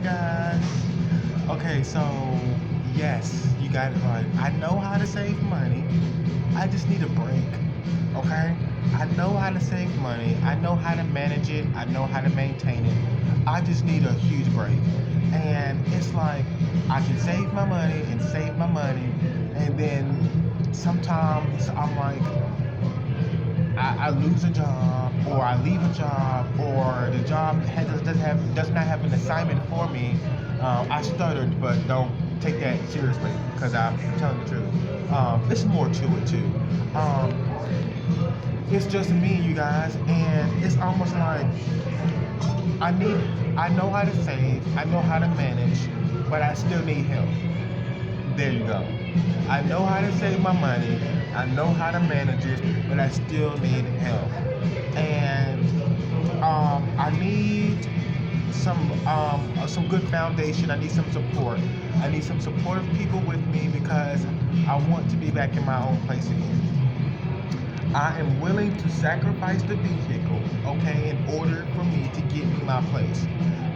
guys. Okay, so yes, you got it right. I know how to save money. I just need a break. Okay? I know how to save money. I know how to manage it. I know how to maintain it. I just need a huge break. And it's like I can save my money and save my money, and then sometimes I'm like, I lose a job, or I leave a job, or the job does not have an assignment for me. I stuttered, but don't take that seriously because I'm telling the truth. There's more to it too. Um, it's just me, you guys, and it's almost like I need. I know how to save. I know how to manage, but I still need help. There you go. I know how to save my money. I know how to manage it, but I still need help. And I need some good foundation. I need some support. I need some supportive people with me because I want to be back in my own place again. I am willing to sacrifice the vehicle, okay, in order for me to get me my place.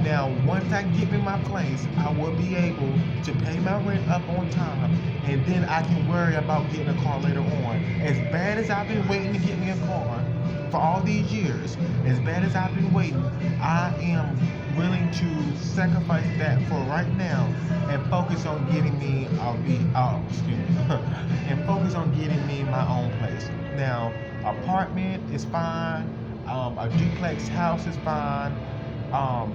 Now, once I get me my place, I will be able to pay my rent up on time, and then I can worry about getting a car later on. As bad as I've been waiting to get me a car for all these years, as bad as I've been waiting, I am willing to sacrifice that for right now and focus on getting me excuse me, and focus on getting me my own place. Now, apartment is fine. A duplex house is fine. Um,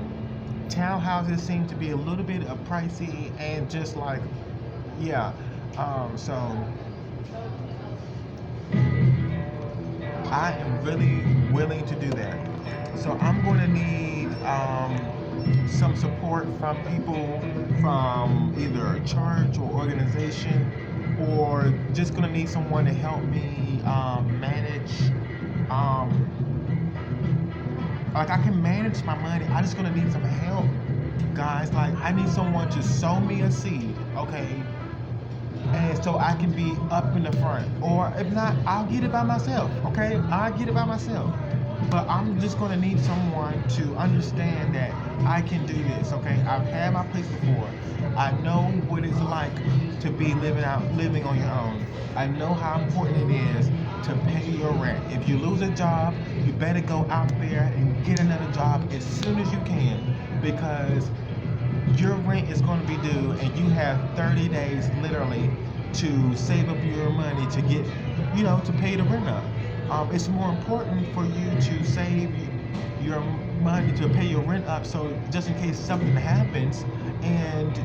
Townhouses seem to be a little bit pricey and just like, yeah. So I am really willing to do that. So I'm going to need some support from people from either a church or organization, or just going to need someone to help me manage. Um, like I can manage my money. I just gonna need some help, guys. Like I need someone to sow me a seed, okay? And so I can be up in the front. Or if not, I'll get it by myself, okay? I'll get it by myself. But I'm just gonna need someone to understand that I can do this, okay? I've had my place before. I know what it's like to be living on your own. I know how important it is to pay your rent. If you lose a job, you better go out there and get another job as soon as you can, because your rent is going to be due and you have 30 days literally to save up your money to get, to pay the rent up. It's more important for you to save your money to pay your rent up, so just in case something happens and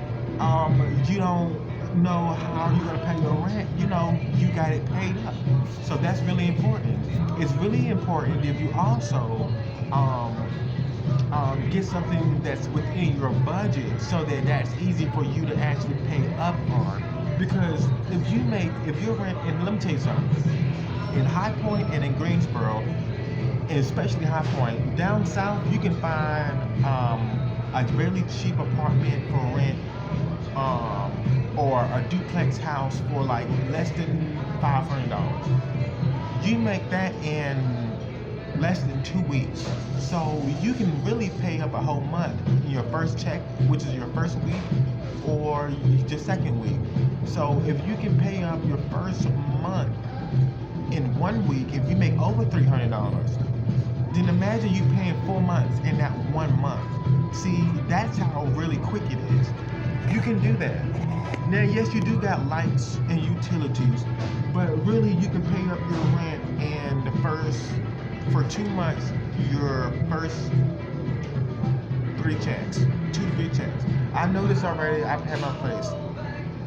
you don't know how you're going to pay your rent, you got it paid up. So that's really important. It's really important if you also get something that's within your budget, so that that's easy for you to actually pay up on. Because if you're rent, and let me tell you something, in High Point and in Greensboro, and especially High Point, down south, you can find a really cheap apartment for rent, or a duplex house for like less than $500. You make that in less than 2 weeks. So you can really pay up a whole month in your first check, which is your first week, or your second week. So if you can pay up your first month in 1 week, if you make over $300, then imagine you paying 4 months in that 1 month. See, that's how really quick it is. You can do that. Now, yes, you do got lights and utilities, but really you can pay up your rent and for 2 months, your first 2 to 3 checks. I know this already. I've had my place.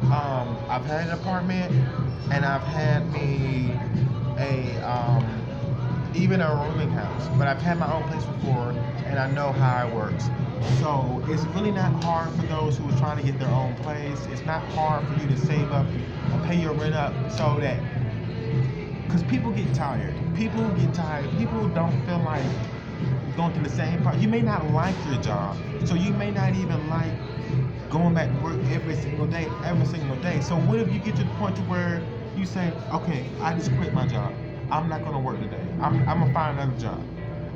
I've had an apartment, and I've had me even a rooming house. But I've had my own place before, and I know how it works. So it's really not hard for those who are trying to get their own place. It's not hard for you to save up and pay your rent up, so that, because people get tired. People don't feel like going to the same part. You may not like your job, so you may not even like going back to work every single day. So what if you get to the point to where you say, okay, I just quit my job. I'm not gonna work today. I'm gonna find another job.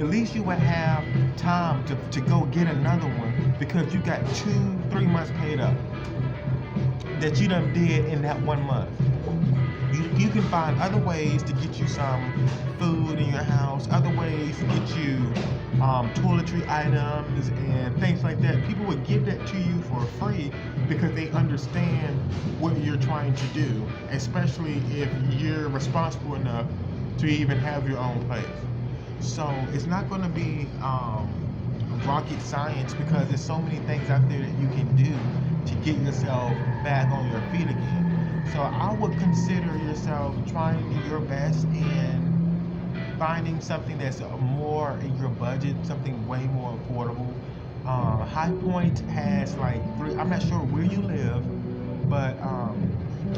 at least you would have time to go get another one because you got 2-3 months paid up that you done did in that 1 month. You can find other ways to get you some food in your house, other ways to get you toiletry items and things like that. People would give that to you for free because they understand what you're trying to do, especially if you're responsible enough to even have your own place. So it's not going to be rocket science because there's so many things out there that you can do to get yourself back on your feet again. So I would consider yourself trying your best in finding something that's more in your budget, something way more affordable. High Point has like I'm not sure where you live, but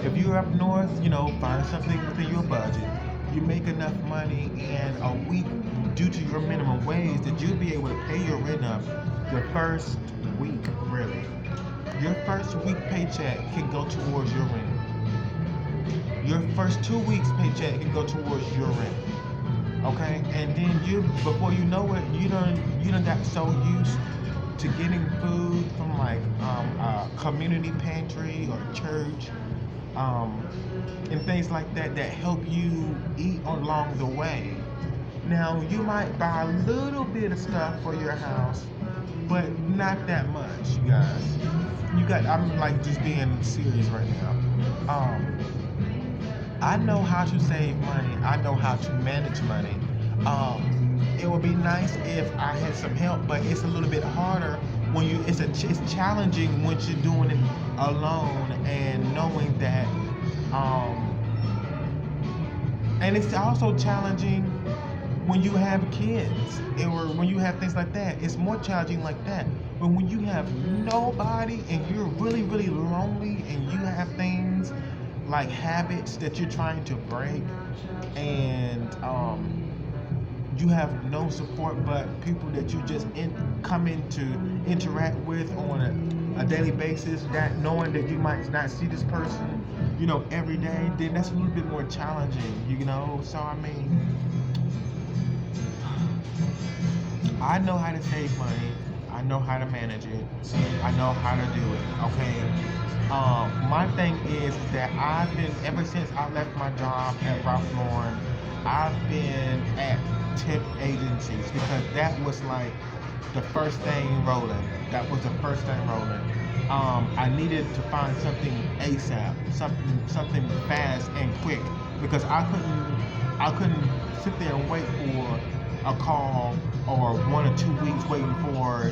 if you're up north, find something within your budget. You make enough money in a week due to your minimum wage that you'll be able to pay your rent up the first week, really. Your first week paycheck can go towards your rent. Your first 2 weeks paycheck can go towards your rent. Okay? And then before you know it, you done got so used to getting food from like a community pantry or church, and things like that help you eat along the way. Now you might buy a little bit of stuff for your house, but not that much, you guys. I'm like just being serious right now. I know how to save money. I know how to manage money. It would be nice if I had some help, but it's a little bit harder when it's challenging when you're doing it alone and knowing that. And it's also challenging when you have kids or when you have things like that. It's more challenging like that. But when you have nobody and you're really, really lonely and you have things like habits that you're trying to break and you have no support but people that you just come in to interact with on a daily basis, that knowing that you might not see this person, every day, then that's a little bit more challenging, So I mean, I know how to save money. I know how to manage it. I know how to do it, okay? My thing is that ever since I left my job at Ralph Lauren, I've been at tip agencies because that was like the first thing rolling. I needed to find something ASAP, something fast and quick because I couldn't sit there and wait for a call or 1 or 2 weeks waiting for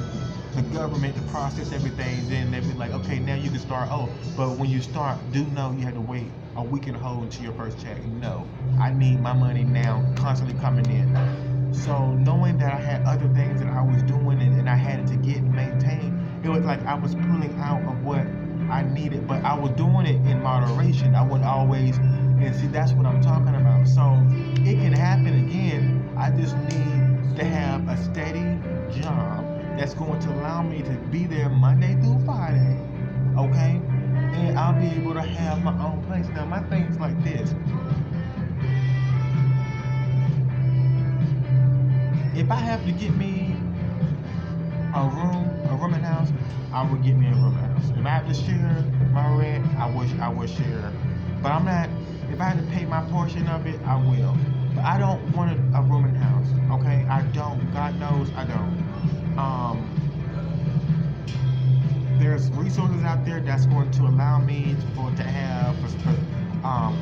the government to process everything. Then they'd be like, okay, now you can start. Oh, but when you start, do know you had to wait a week and a hold until your first check. No, I need my money now, constantly coming in. So knowing that I had other things that I was doing and I had to get and maintain, it was like I was pulling out of what I needed, but I was doing it in moderation. I would always, and see, that's what I'm talking about. So it can happen again. I just need to have a steady job that's going to allow me to be there Monday through Friday, okay? And I'll be able to have my own place. Now, my thing's like this. If I have to get me a room and house, I would get me a room and house. If I have to share my rent, I would share. But I'm not, if I had to pay my portion of it, I will. But I don't want a room and house, okay? I don't. God knows I don't. There's resources out there that's going to allow me to have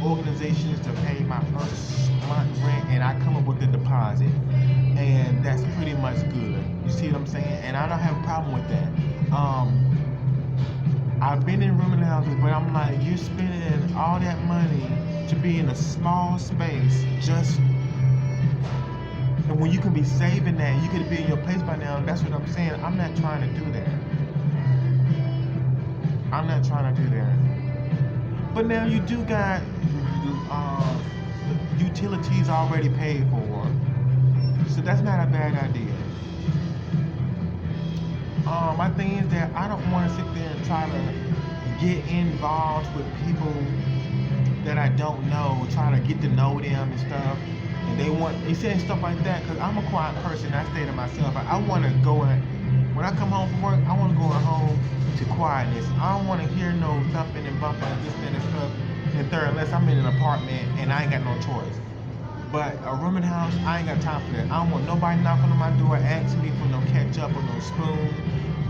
organizations to pay my first month rent, and I come up with a deposit, and that's pretty much good. You see what I'm saying? And I don't have a problem with that. I've been in room and houses, but I'm like, you're spending all that money to be in a small space just. And when you can be saving that, you could be in your place by now. That's what I'm saying. I'm not trying to do that. But now you do got utilities already paid for. So that's not a bad idea. My thing is that I don't want to sit there and try to get involved with people that I don't know, try to get to know them and stuff, And they saying stuff like that because I'm a quiet person. I stay to myself. I want to go and when I come home from work, I want to go home to quietness. I don't want to hear no thumping and bumping and this and stuff. And third, unless I'm in an apartment and I ain't got no choice. But a rooming house, I ain't got time for that. I don't want nobody knocking on my door asking me for no ketchup or no spoon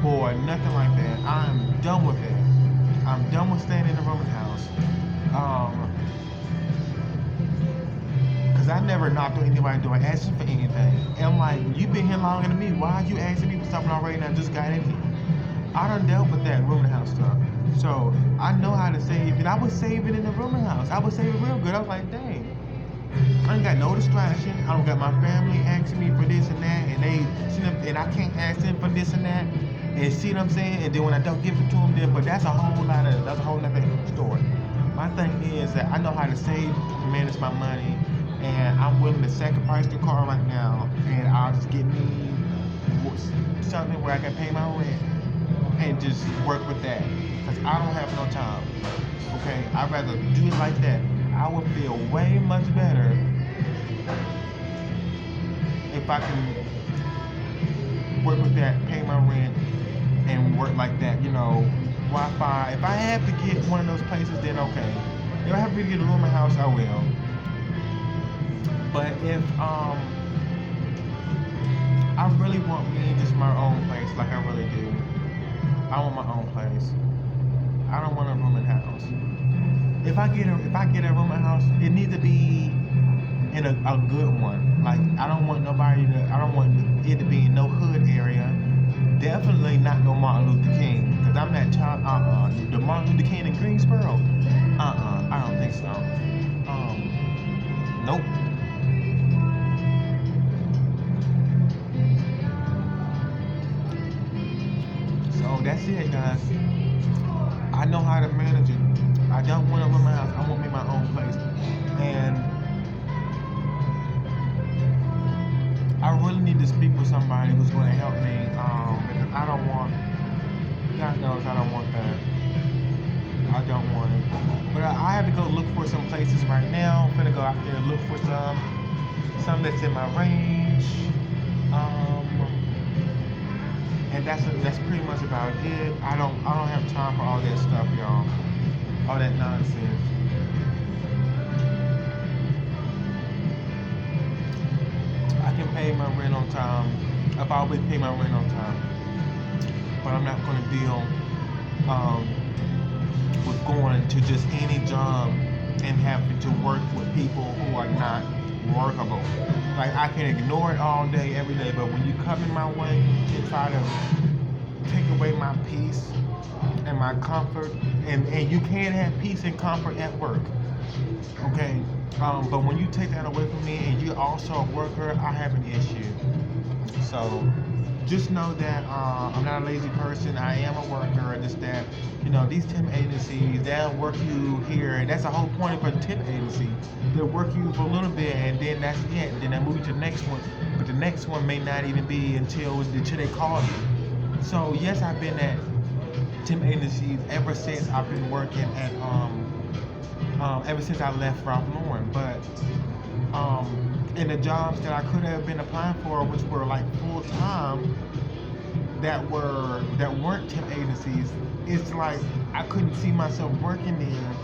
or nothing like that. I'm done with that. I'm done with staying in a rooming house. Cause I never knocked on anybody's door asking for anything. And I'm like, you been here longer than me. Why are you asking me for something already and I just got in here? I done dealt with that rooming house stuff. So I know how to save it. I would save it in the rooming house. I would save it real good. I was like, dang. I ain't got no distraction. I don't got my family asking me for this and that, and I can't ask them for this and that, and see what I'm saying. And then when I don't give it to them, then but that's a whole other story. My thing is that I know how to save, manage my money, and I'm willing to sacrifice the car right now, and I'll just get me something where I can pay my rent and just work with that, cause I don't have no time. Okay, I'd rather do it like that. I would feel way much better if I can work with that, pay my rent, and work like that, Wi-Fi. If I have to get one of those places, then okay. If I have to get a rooming house, I will. But if I really want me just my own place, like I really do. I want my own place. I don't want a rooming house. If I get a rooming house, it needs to be in a good one. Like I don't want it to be in no hood area. Definitely not no Martin Luther King, because I'm that child. The Martin Luther King in Greensboro. I don't think so. Nope. So that's it, guys. I know how to manage it. I don't want to run my house. I want me my own place. And I really need to speak with somebody who's going to help me. Because I don't want, God knows I don't want that. I don't want it. But I have to go look for some places right now. I'm gonna go out there and look for some that's in my range. And that's pretty much about it. I don't have time for all that stuff, y'all. All that nonsense. I can pay my rent on time. I've always paid my rent on time. But I'm not gonna deal with going to just any job and having to work with people who are not workable. Like I can ignore it all day, every day, but when you come in my way and try to take away my peace and my comfort, and you can't have peace and comfort at work, okay? But when you take that away from me and you're also a worker, I have an issue. So just know that I'm not a lazy person. I am a worker, and just that, these temp agencies, they'll work you here, and that's the whole point of a temp agency. They'll work you for a little bit, and then that's it. Then they move you to the next one, but the next one may not even be until they call you. So yes, I've been at temp agencies ever since I've been working at ever since I left Ralph Lauren. But in the jobs that I could have been applying for, which were like full time, that weren't temp agencies, it's like I couldn't see myself working there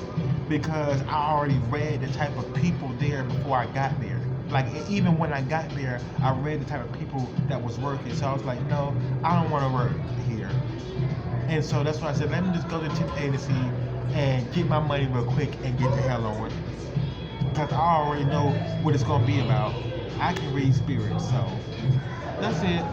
because I already read the type of people there before I got there. Like even when I got there, I read the type of people that was working. So I was like, no, I don't want to work here. And so that's why I said, let me just go to the temp agency and get my money real quick and get the hell on. Because I already know what it's going to be about. I can read spirits, so that's it.